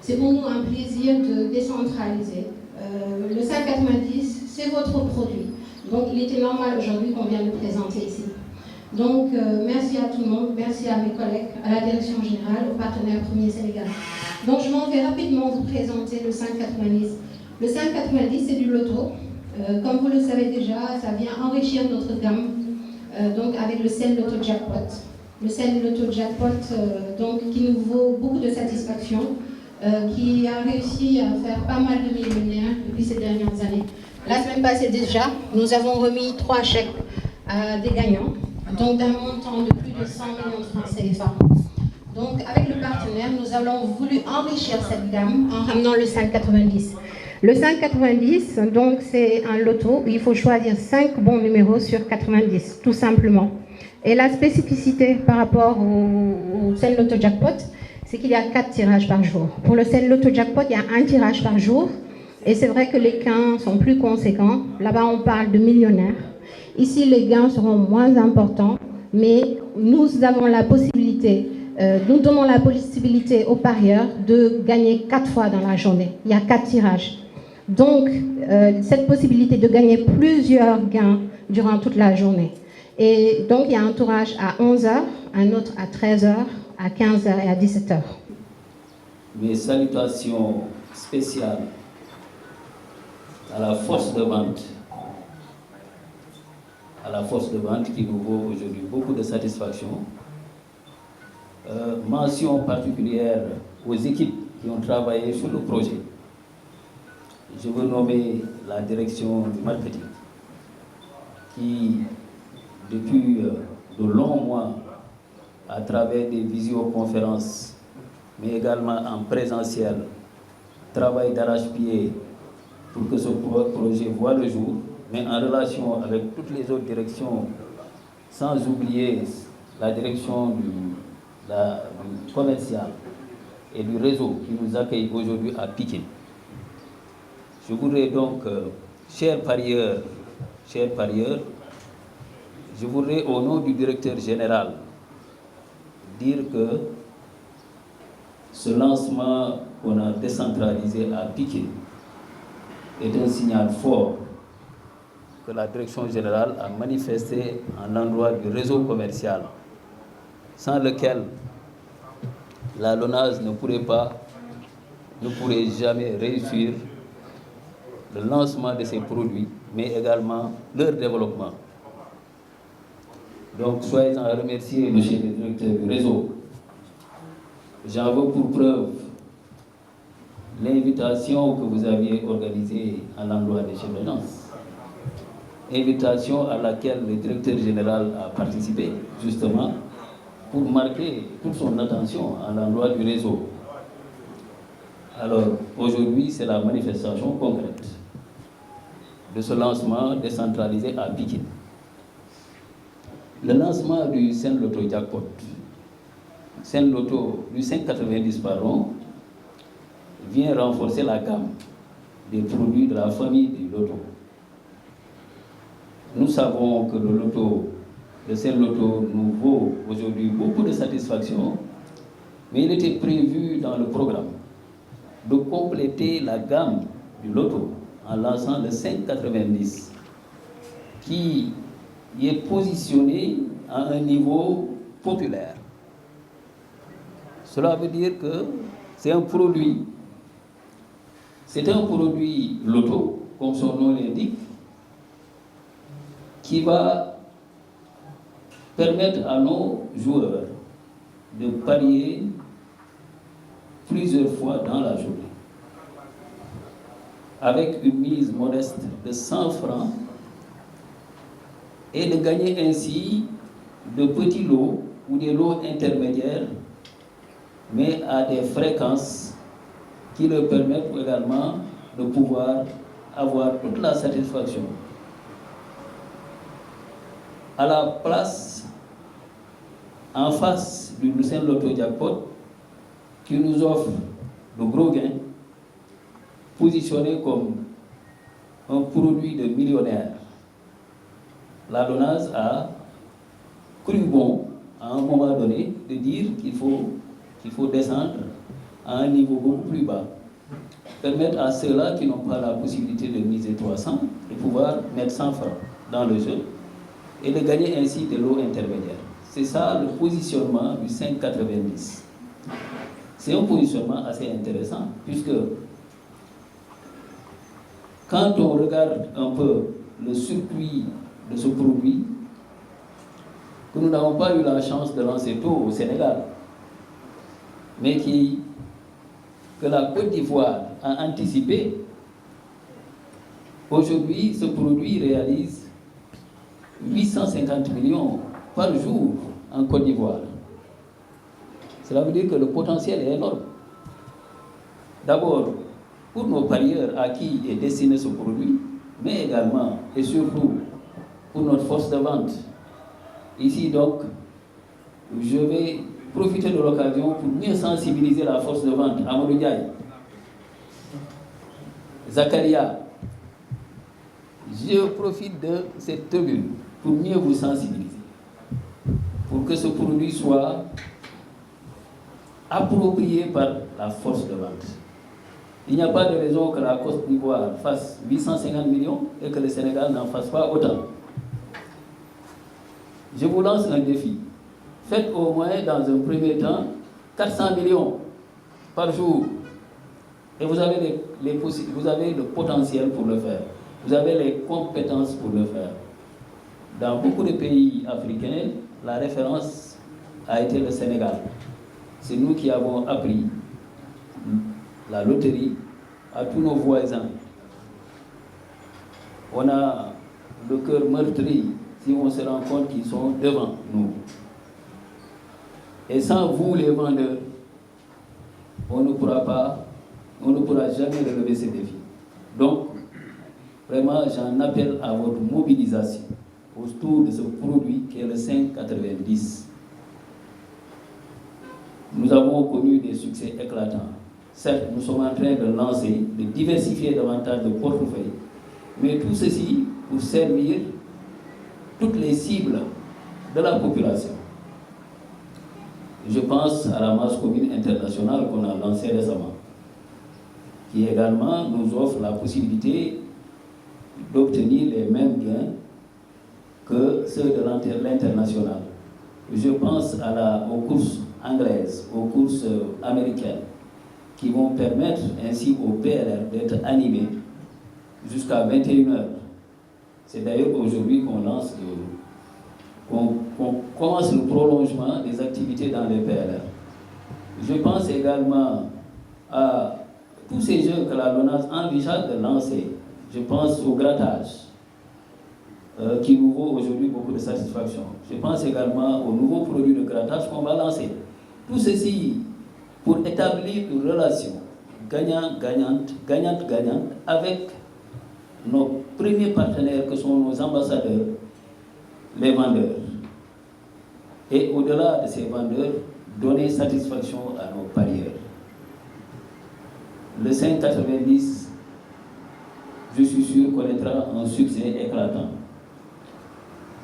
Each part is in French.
C'est pour nous un plaisir de décentraliser. Le 590, c'est votre produit. Donc il était normal aujourd'hui qu'on vienne le présenter ici. Donc merci à tout le monde, merci à mes collègues, à la direction générale, aux partenaires Premier Sénégal. Donc je m'en vais rapidement vous présenter le 590. Le 590, c'est du loto. Comme vous le savez déjà, ça vient enrichir notre gamme donc avec le Sen Loto Jackpot. Le Sen Loto Jackpot donc, qui nous vaut beaucoup de satisfaction, qui a réussi à faire pas mal de millionnaires depuis ces dernières années. La semaine passée déjà, nous avons remis 3 chèques à des gagnants, donc d'un montant de plus de 100 millions de francs CFA. Donc avec le partenaire, nous avons voulu enrichir cette gamme en ramenant le 590. Le 590, donc c'est un loto où il faut choisir 5 bons numéros sur 90, tout simplement. Et la spécificité par rapport au Sen Loto Jackpot, c'est qu'il y a 4 tirages par jour. Pour le Sen Loto Jackpot, il y a un tirage par jour. Et c'est vrai que les gains sont plus conséquents. Là-bas, on parle de millionnaires. Ici, les gains seront moins importants. Mais nous avons la possibilité, nous donnons la possibilité aux parieurs de gagner 4 fois dans la journée. Il y a 4 tirages. Donc, cette possibilité de gagner plusieurs gains durant toute la journée. Et donc, il y a un tirage à 11h, un autre à 13h, à 15h et à 17h. Mes salutations spéciales à la force de vente, qui nous vaut aujourd'hui beaucoup de satisfaction. Mention particulière aux équipes qui ont travaillé sur le projet. Je veux nommer la direction du marketing qui, depuis de longs mois, à travers des visioconférences, mais également en présentiel, travaille d'arrache-pied pour que ce projet voit le jour, mais en relation avec toutes les autres directions, sans oublier la direction du commercial et du réseau qui nous accueille aujourd'hui à Pikine. Je voudrais donc, chers parieurs, je voudrais au nom du directeur général dire que ce lancement qu'on a décentralisé à Pikine est un signal fort que la direction générale a manifesté en l'endroit du réseau commercial, sans lequel la LONASE ne pourrait jamais réussir le lancement de ces produits, mais également leur développement. Donc, soyez en remercier, monsieur le directeur du réseau. J'en veux pour preuve l'invitation que vous aviez organisée à l'endroit des chefs d'agence. Invitation à laquelle le directeur général a participé, justement, pour marquer toute son attention à l'endroit du réseau. Alors, aujourd'hui, c'est la manifestation concrète de ce lancement décentralisé à Pikine. Le lancement du Sen Loto Jackpot, Sen Loto du 590 vient renforcer la gamme des produits de la famille du loto. Nous savons que le Sen Loto nous vaut aujourd'hui beaucoup de satisfaction, mais il était prévu dans le programme de compléter la gamme du loto en lançant le 590 qui est positionné à un niveau populaire. Cela veut dire que c'est un produit loto, comme son nom l'indique, qui va permettre à nos joueurs de parier plusieurs fois dans la journée, avec une mise modeste de 100 francs, et de gagner ainsi de petits lots ou des lots intermédiaires, mais à des fréquences qui leur permettent également de pouvoir avoir toute la satisfaction. À la place, en face du Sen Loto Jackpot, qui nous offre de gros gains, positionné comme un produit de millionnaire, la LONASE a cru bon, à un moment donné, de dire qu'il faut descendre à un niveau beaucoup plus bas, permettre à ceux-là qui n'ont pas la possibilité de miser 300 de pouvoir mettre 100 francs dans le jeu et de gagner ainsi de l'eau intermédiaire. C'est ça le positionnement du 5,90. C'est un positionnement assez intéressant puisque quand on regarde un peu le circuit de ce produit, que nous n'avons pas eu la chance de lancer tôt au Sénégal, mais que la Côte d'Ivoire a anticipé, aujourd'hui ce produit réalise 850 millions par jour en Côte d'Ivoire. Cela veut dire que le potentiel est énorme. D'abord, pour nos parieurs à qui est destiné ce produit, mais également et surtout pour notre force de vente. Ici donc, je vais profiter de l'occasion pour mieux sensibiliser la force de vente. Amadou Ndiaye, Zakaria, je profite de cette tribune pour mieux vous sensibiliser, pour que ce produit soit approprié par la force de vente. Il n'y a pas de raison que la Côte d'Ivoire fasse 850 millions et que le Sénégal n'en fasse pas autant. Je vous lance un défi. Faites au moins dans un premier temps 400 millions par jour. Et vous avez vous avez le potentiel pour le faire. Vous avez les compétences pour le faire. Dans beaucoup de pays africains, la référence a été le Sénégal. C'est nous qui avons appris la loterie à tous nos voisins. On a le cœur meurtri si on se rend compte qu'ils sont devant nous. Et sans vous, les vendeurs, on ne pourra jamais relever ces défis. Donc, vraiment, j'en appelle à votre mobilisation autour de ce produit qui est le 5,90. Nous avons connu des succès éclatants. Certes, nous sommes en train de lancer, de diversifier davantage de portefeuilles, mais tout ceci pour servir toutes les cibles de la population. Je pense à la masse commune internationale qu'on a lancée récemment, qui également nous offre la possibilité d'obtenir les mêmes gains que ceux de l'international. Je pense aux courses anglaises, aux courses américaines, qui vont permettre ainsi au PLR d'être animé jusqu'à 21h. C'est d'ailleurs aujourd'hui qu'on commence le prolongement des activités dans les PLR. Je pense également à tous ces jeux que la LONASE envisage de lancer. Je pense au grattage, qui nous vaut aujourd'hui beaucoup de satisfaction. Je pense également aux nouveaux produits de grattage qu'on va lancer. Tout ceci pour établir une relation gagnant-gagnante avec nos premiers partenaires que sont nos ambassadeurs, les vendeurs. Et au-delà de ces vendeurs, donner satisfaction à nos parieurs. Le 5,90, je suis sûr, connaîtra un succès éclatant.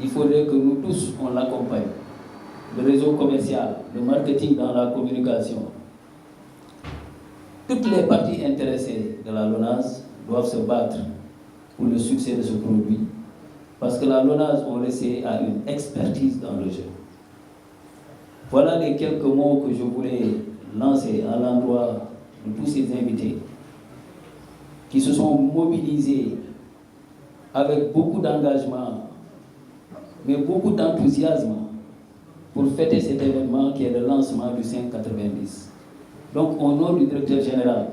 Il faudrait que nous tous, on l'accompagne. Le réseau commercial, le marketing dans la communication. Toutes les parties intéressées de la LONASE doivent se battre pour le succès de ce produit. Parce que la LONASE, on le sait, a une expertise dans le jeu. Voilà les quelques mots que je voulais lancer à l'endroit de tous ces invités qui se sont mobilisés avec beaucoup d'engagement, mais beaucoup d'enthousiasme pour fêter cet événement qui est le lancement du 5,90. Donc, au nom du directeur général,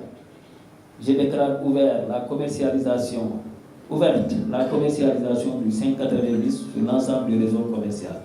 je déclare ouverte la commercialisation du 5,90 sur l'ensemble du réseau commercial.